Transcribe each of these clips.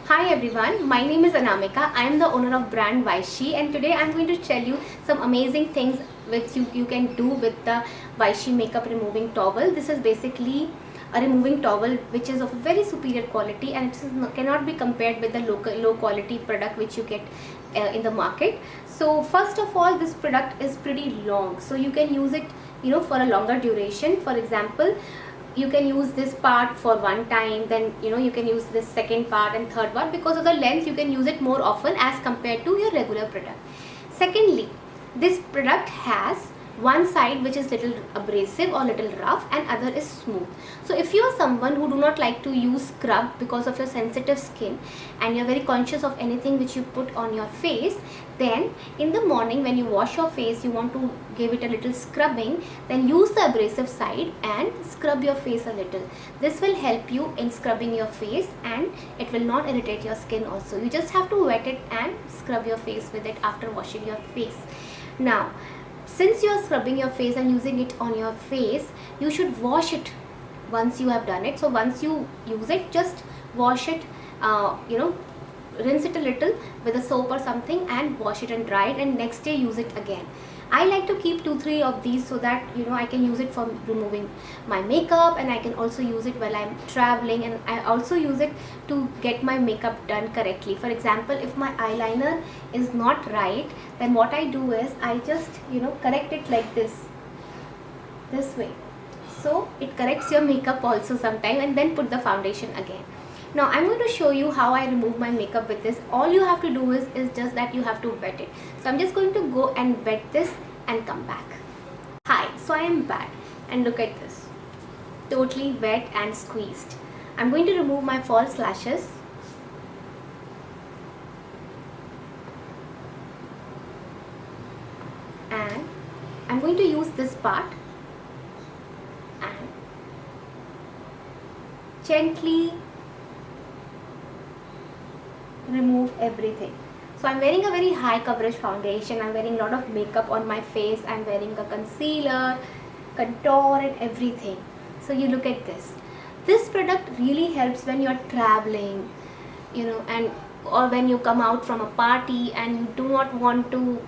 Hi everyone, my name is Anamika. I am the owner of brand Vaishi, and today I am going to tell you some amazing things which you can do with the Vaishi makeup removing towel. This is basically a removing towel which is of very superior quality, and cannot be compared with the low quality product which you get in the market. So first of all, this product is pretty long, so you can use it for a longer duration. For example, you can use this part for one time, then you can use this second part and third part. Because of the length, you can use it more often as compared to your regular product. Secondly, this product has one side which is little abrasive or little rough and other is smooth. So if you are someone who do not like to use scrub because of your sensitive skin and you're very conscious of anything which you put on your face, then in the morning when you wash your face, you want to give it a little scrubbing, then use the abrasive side and scrub your face a little. This will help you in scrubbing your face and it will not irritate your skin also. You just have to wet it and scrub your face with it after washing your face. Now, since you are scrubbing your face and using it on your face, you should wash it once you have done it. So once you use it, just wash it, rinse it a little with a soap or something and wash it and dry it, and next day use it again. I like to keep 2-3 of these so that I can use it for removing my makeup, and I can also use it while I'm traveling, and I also use it to get my makeup done correctly. For example, if my eyeliner is not right, then what I do is I just correct it like this way, so it corrects your makeup also sometime, and then put the foundation again. Now I'm going to show you how I remove my makeup with this. All you have to do is just that you have to wet it. So I'm just going to go and wet this and come back. Hi, so I am back and look at this. Totally wet and squeezed. I'm going to remove my false lashes. And I'm going to use this part and gently remove everything. So I'm wearing a very high coverage foundation, I'm wearing a lot of makeup on my face, I'm wearing a concealer, contour and everything. So you look at this. This product really helps when you're traveling, and or when you come out from a party and you do not want to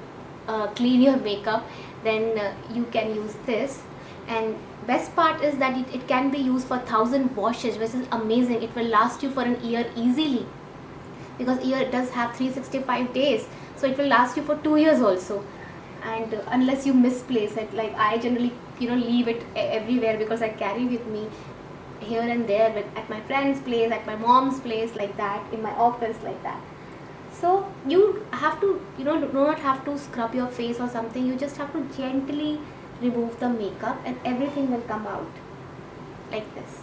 clean your makeup, then you can use this. And best part is that it can be used for 1000 washes, which is amazing. It will last you for an year easily, because year does have 365 days, so it will last you for 2 years also. And unless you misplace it, like I generally leave it everywhere, because I carry with me here and there, at my friend's place, at my mom's place, like that, in my office, like that. So you have to do not have to scrub your face or something. You just have to gently remove the makeup and everything will come out like this.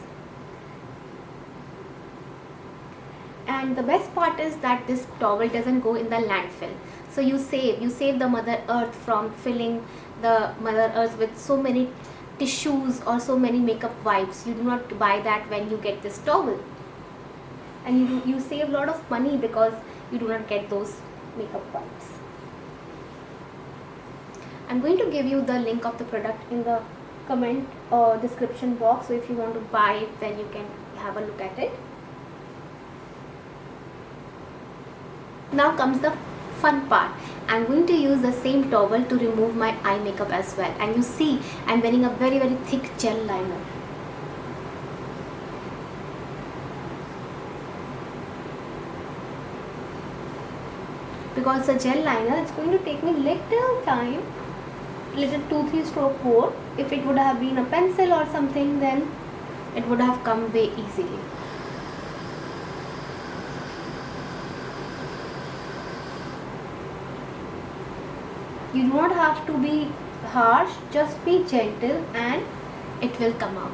And the best part is that this towel doesn't go in the landfill. So you save the Mother Earth from filling the Mother Earth with so many tissues or so many makeup wipes. You do not buy that when you get this towel, and you save a lot of money because you do not get those makeup wipes. I'm going to give you the link of the product in the comment or description box, so if you want to buy it, then you can have a look at it. Now comes the fun part. I'm going to use the same towel to remove my eye makeup as well. And you see, I'm wearing a very thick gel liner. Because the gel liner, it's going to take me little time, little 2-3 stroke more. If it would have been a pencil or something, then it would have come way easily. You do not have to be harsh, just be gentle and it will come out.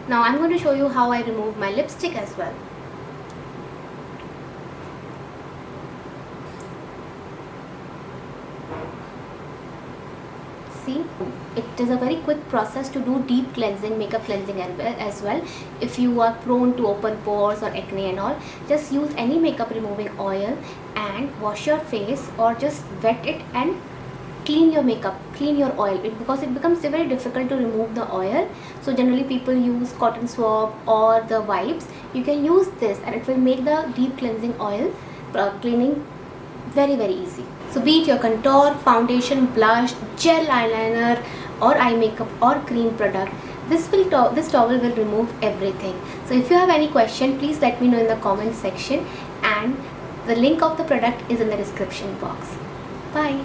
Now I'm going to show you how I remove my lipstick as well. See, it is a very quick process to do deep cleansing, makeup cleansing as well. If you are prone to open pores or acne and all, just use any makeup removing oil and wash your face, or just wet it and clean your makeup, clean your oil, because it becomes very difficult to remove the oil. So generally people use cotton swab or the wipes. You can use this and it will make the deep cleansing oil cleaning very easy. So be it your contour, foundation, blush, gel eyeliner or eye makeup or cream product, this towel will remove everything. So if you have any question, please let me know in the comment section, and the link of the product is in the description box. Bye.